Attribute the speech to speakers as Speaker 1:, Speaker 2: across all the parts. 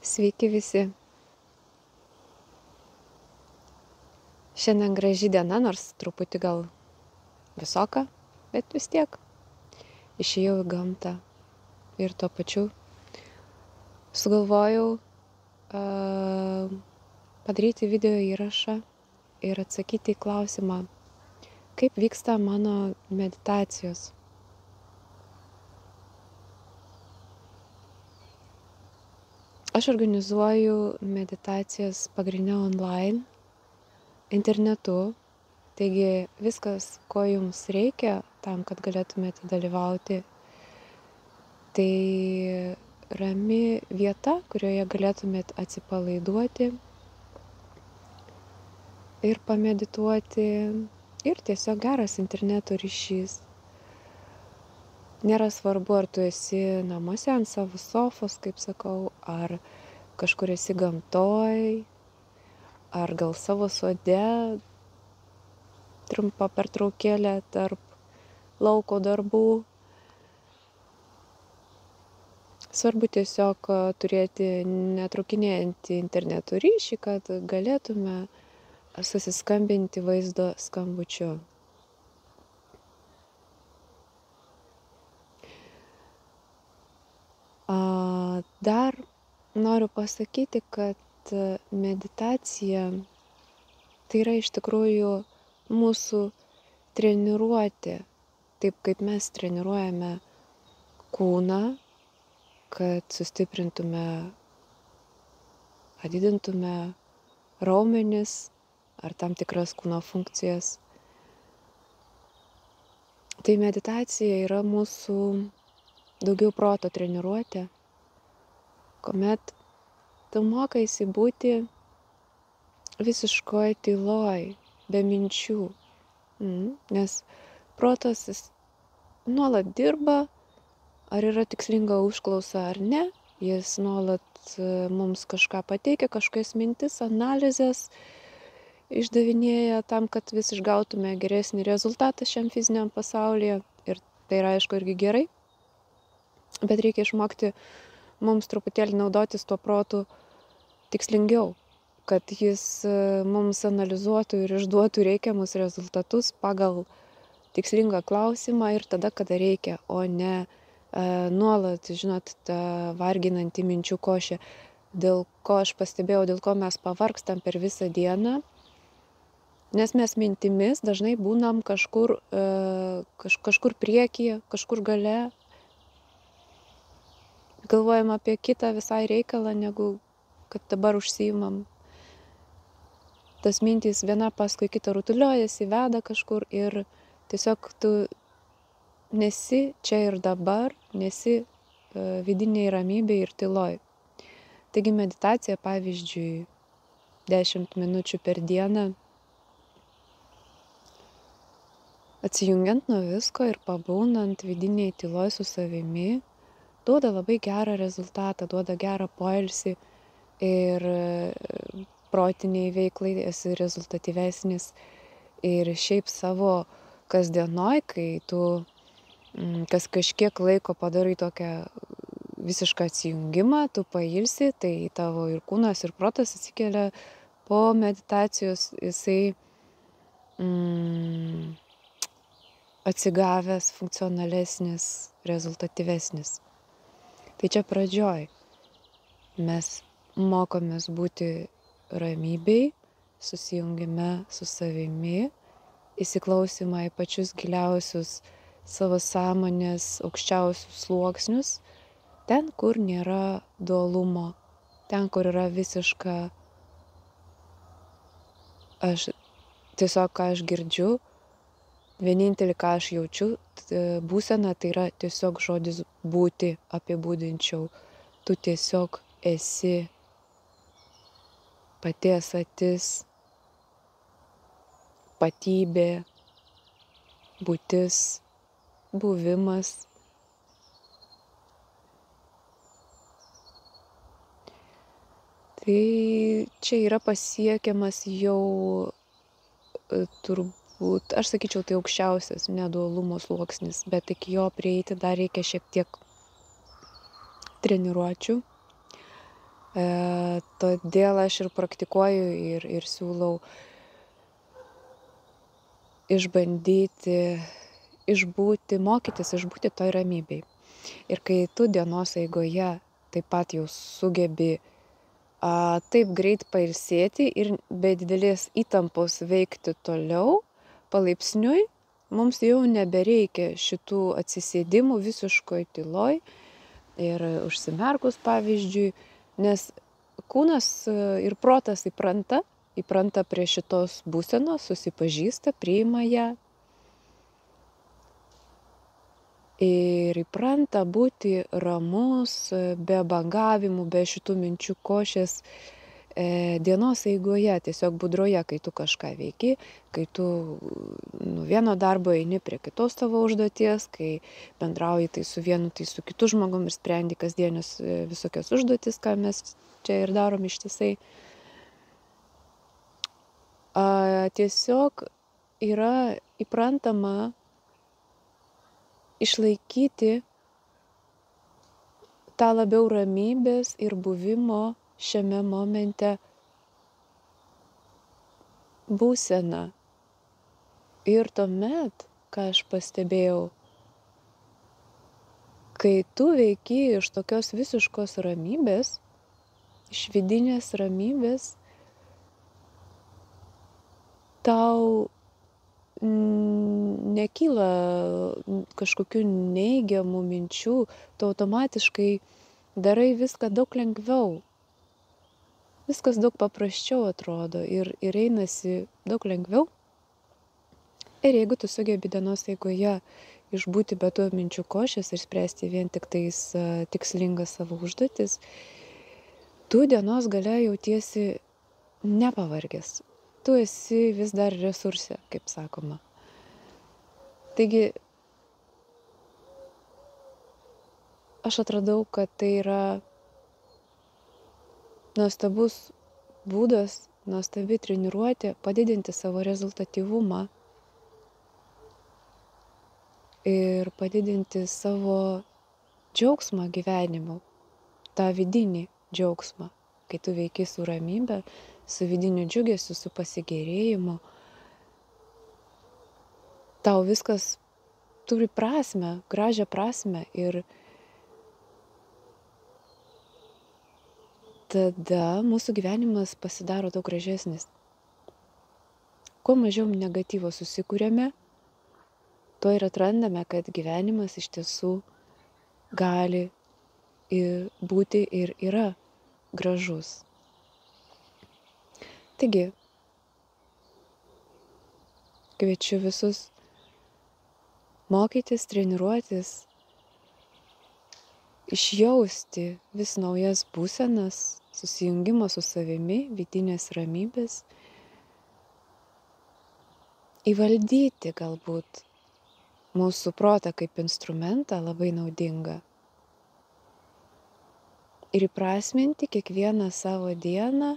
Speaker 1: Sveiki visi. Šiandien graži diena, nors truputį gal visoka, bet vis tiek išėjau į gamtą ir tuo pačiu sugalvojau padaryti video įrašą ir atsakyti į klausimą, kaip vyksta mano meditacijos. Aš organizuoju meditacijas pagrindinę online, internetu, taigi viskas, ko jums reikia tam, kad galėtumėte dalyvauti, tai rami vieta, kurioje galėtumėt atsipalaiduoti ir pamedituoti ir tiesiog geras interneto ryšys. Nėra svarbu, ar tu esi namuose ant savo sofos, kaip sakau, ar kažkur esi gamtoj, ar gal savo sode, trumpa pertraukėlė tarp lauko darbų. Svarbu tiesiog turėti netraukinėjantį interneto ryšį, kad galėtume susiskambinti vaizdo skambučiu. Dar noriu pasakyti, kad meditacija tai yra iš tikrųjų mūsų treniruotė, taip kaip mes treniruojame kūną, kad sustiprintume, padidintume raumenis ar tam tikras kūno funkcijas. Tai meditacija yra mūsų daugiau proto treniruotė, kuomet tu mokaisi būti visiškoj tyloj, be minčių, nes protas jis nuolat dirba, ar yra tikslinga užklausa ar ne, jis nuolat mums kažką pateikia, kažkokias mintis, analizės išdavinėja tam, kad vis išgautume geresnį rezultatą šiam fiziniam pasaulyje, ir tai yra aišku irgi gerai, bet reikia išmokti mums truputėlį naudotis tuo protu tikslingiau, kad jis mums analizuotų ir išduotų reikiamus rezultatus pagal tikslingą klausimą ir tada, kada reikia, o ne nuolat, žinot, tą varginantį minčių košę, dėl ko aš pastebėjau, dėl ko mes pavargstam per visą dieną, nes mes mintimis dažnai būnam kažkur priekyje, kažkur gale, galvojam apie kitą visai reikalą, negu kad dabar užsiimam. Tas mintys viena paskui kitą rutuliojasi, veda kažkur ir tiesiog tu nesi čia ir dabar, nesi vidinėj ramybėj ir tyloj. Taigi meditacija, pavyzdžiui, 10 minučių per dieną, atsijungiant nuo visko ir pabūnant vidinėj tyloj su savimi, duoda labai gerą rezultatą, duoda gerą poilsį ir protiniai veiklai esi rezultatyvesnis. Ir šiaip savo kasdienoj, kai tu kas kažkiek laiko padarai tokią visišką atsijungimą, tu pailsi, tai tavo ir kūnas, ir protas atsikelia po meditacijos, jisai atsigavęs, funkcionalesnis, rezultatyvesnis. Tai čia pradžioj mes mokomės būti ramybėj, susijungime su savimi, įsiklausymą į pačius giliausius savo sąmonės aukščiausius sluoksnius, ten, kur nėra dualumo, ten, kur yra visiška tiesiog ką aš girdžiu, vienintelį ką aš jaučiu, būsena, tai yra tiesiog žodis būti apibūdinčiau. Tu tiesiog esi pati esatis, patybė, būtis, buvimas. Tai čia yra pasiekiamas jau turbūt, aš sakyčiau, tai aukščiausias nedualumo sluoksnis, bet iki jo prieiti dar reikia šiek tiek treniruočių. Todėl aš ir praktikuoju ir siūlau išbandyti, mokytis išbūti toj ramybėj. Ir kai tu dienos eigoje taip pat jau sugebi taip greit pailsėti ir be didelės įtampos veikti toliau, palaipsniui mums jau nebereikia šitų atsisėdimų visiškoj tyloj ir užsimerkus pavyzdžiui, nes kūnas ir protas įpranta prie šitos būsenos, susipažįsta, priima ją ir įpranta būti ramus, be bangavimų, be šitų minčių košės dienos eigoje, tiesiog budroje, kai tu kažką veiki, kai tu nuo vieno darbo eini prie kitos tavo užduoties, kai bendrauji tai su vienu, tai su kitu žmogum ir sprendi kasdienius visokias užduotis, ką mes čia ir darom ištisai. Tiesiog yra įprantama išlaikyti tą labiau ramybės ir buvimo šiame momente būseną. Ir tuomet, ką aš pastebėjau, kai tu veiki iš tokios visiškos ramybės, iš vidinės ramybės, tau nekyla kažkokių neigiamų minčių, tu automatiškai darai viską daug lengviau. Viskas daug paprasčiau atrodo ir einasi daug lengviau. Ir jeigu tu sugebi dienos eigoje išbūti be tų minčių košės ir spręsti vien tik tais tikslingas savo užduotis, tu dienos gale jautiesi nepavargęs. Tu esi vis dar resurse, kaip sakoma. Taigi, aš atradau, kad tai yra nuostabus būdas, nuostabi treniruotė padidinti savo rezultatyvumą ir padidinti savo džiaugsmą gyvenimu, tą vidinį džiaugsmą, kai tu veiki su ramybe, su vidiniu džiugesiu, su pasigėrėjimu. Tau viskas turi prasmę, gražią prasmę ir tada mūsų gyvenimas pasidaro daug gražesnis. Kuo mažiau negatyvo susikūrėme, tuo ir atrandame, kad gyvenimas iš tiesų gali būti ir yra gražus. Taigi, kviečiu visus mokytis, treniruotis, išjausti vis naujas būsenas, susijungimo su savimi, vidinės ramybės, įvaldyti galbūt mūsų protą kaip instrumentą labai naudingą ir įprasminti kiekvieną savo dieną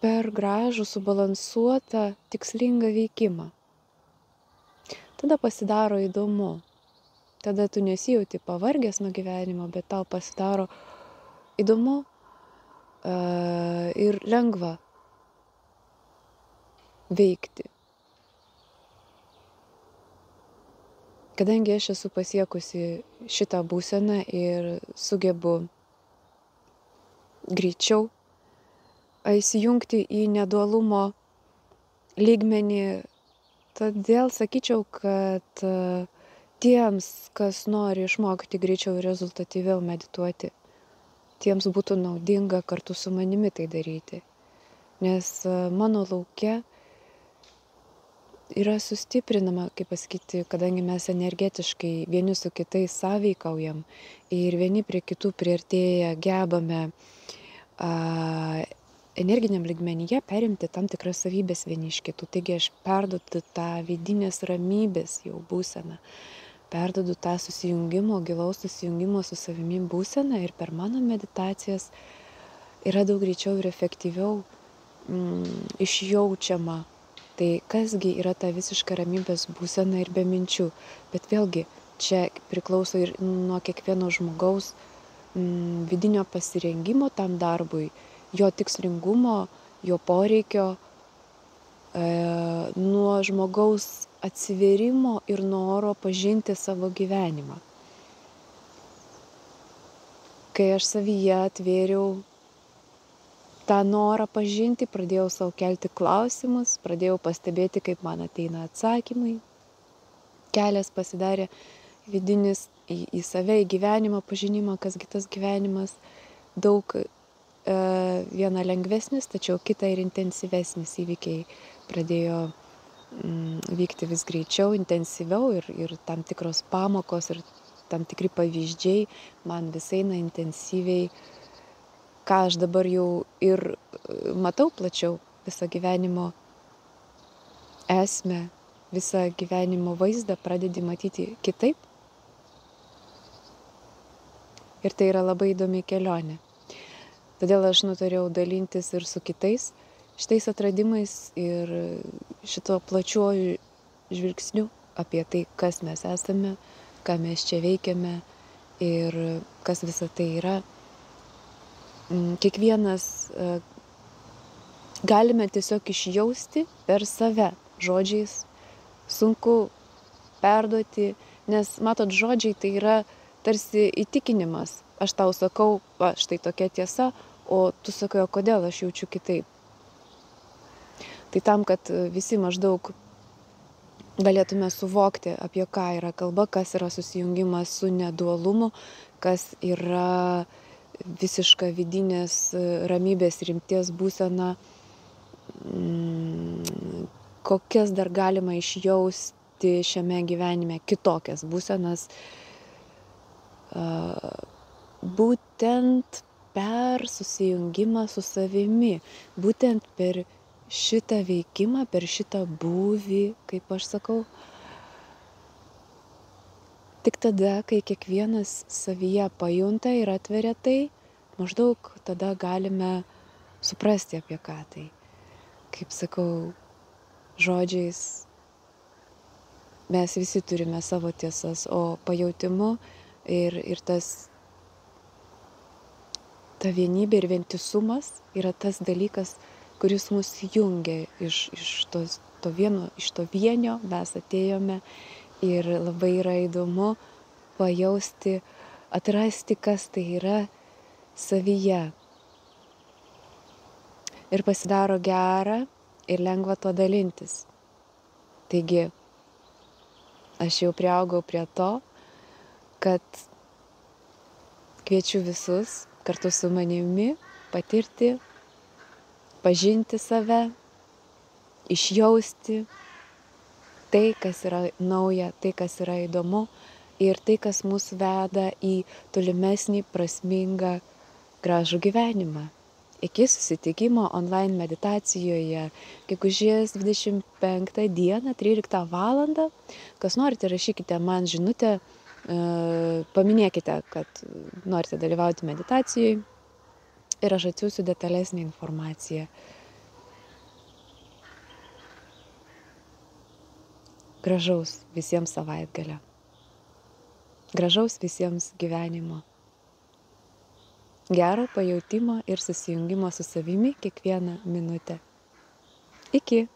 Speaker 1: per gražų, subalansuotą, tikslingą veikimą. Tada pasidaro įdomu. Tada tu nesijauti pavargęs nuo gyvenimo, bet tau pasidaro įdomu ir lengva veikti. Kadangi aš esu pasiekusi šitą būseną ir sugebu greičiau įsijungti į nedualumo lygmenį, todėl sakyčiau, kad tiems, kas nori išmokti greičiau ir rezultatyviau medituoti, tiems būtų naudinga kartu su manimi tai daryti. Nes mano lauke yra sustiprinama, kaip pasakyti, kadangi mes energetiškai vieni su kitais sąveikaujam ir vieni prie kitų priartėję gebame energiniam lygmenyje perimti tam tikras savybės vieni iš kitų. Taigi aš perduodu tą vidinės ramybės jau būseną, perduodu tą susijungimo, gilaus susijungimo su savimi būseną ir per mano meditacijas yra daug greičiau ir efektyviau išjaučiama. Tai kasgi yra ta visiška ramybės būsena ir be minčių. Bet vėlgi čia priklauso ir nuo kiekvieno žmogaus vidinio pasirengimo tam darbui, jo tikslingumo, jo poreikio, nuo žmogaus atsivėrimo ir noro pažinti savo gyvenimą. Kai aš savyje atvėriau tą norą pažinti, pradėjau savo kelti klausimus, pradėjau pastebėti, kaip man ateina atsakymai. Kelias pasidarė vidinis į save, į gyvenimą, pažinimą, kasgi tas gyvenimas, daug viena lengvesnis, tačiau kita ir intensyvesnis įvykiai pradėjo vykti vis greičiau, intensyviau ir tam tikros pamokos ir tam tikri pavyzdžiai man vis eina intensyviai, ką aš dabar jau ir matau plačiau, visą gyvenimo esmę, visą gyvenimo vaizdą pradedi matyti kitaip. Ir tai yra labai įdomi kelionė. Todėl aš nutariau dalintis ir su kitais šitais atradimais ir šito plačiuoju žvilgsniu apie tai, kas mes esame, ką mes čia veikiame ir kas visa tai yra. Kiekvienas galime tiesiog išjausti per save žodžiais, sunku perduoti, nes matot, žodžiai tai yra tarsi įtikinimas. Aš tau sakau, va, štai tokia tiesa, o tu sakai, o kodėl aš jaučiu kitaip. Tai tam, kad visi maždaug galėtume suvokti, apie ką yra kalba, kas yra susijungimas su nedualumu, kas yra visiška vidinės ramybės rimties būsena, kokias dar galima išjausti šiame gyvenime kitokias būsenas, būtent per susijungimą su savimi, būtent per šitą veikimą, per šitą būvį, kaip aš sakau. Tik tada, kai kiekvienas savyje pajunta ir atveria tai, maždaug tada galime suprasti, apie ką tai. Kaip sakau, žodžiais mes visi turime savo tiesas, o pajautimu ir ta vienybė ir vientisumas yra tas dalykas, kuris mus jungia iš to vienio mes atėjome ir labai yra įdomu pajausti, atrasti, kas tai yra savyje. Ir pasidaro gera ir lengva to dalintis. Taigi, aš jau priaugau prie to, kad kviečiu visus kartu su manimi patirti, pažinti save, išjausti tai, kas yra nauja, tai, kas yra įdomu ir tai, kas mus veda į tolimesnį, prasmingą, gražų gyvenimą. Iki susitikimo online meditacijoje, gegužės 25 dieną, 13 valandą. Kas norite, rašykite man žinutę, paminėkite, kad norite dalyvauti meditacijai ir aš atsiųsiu detalesnę informaciją. Gražaus visiems savaitgalio. Gražaus visiems gyvenimo. Gero pajautimo ir susijungimo su savimi kiekvieną minutę. Iki.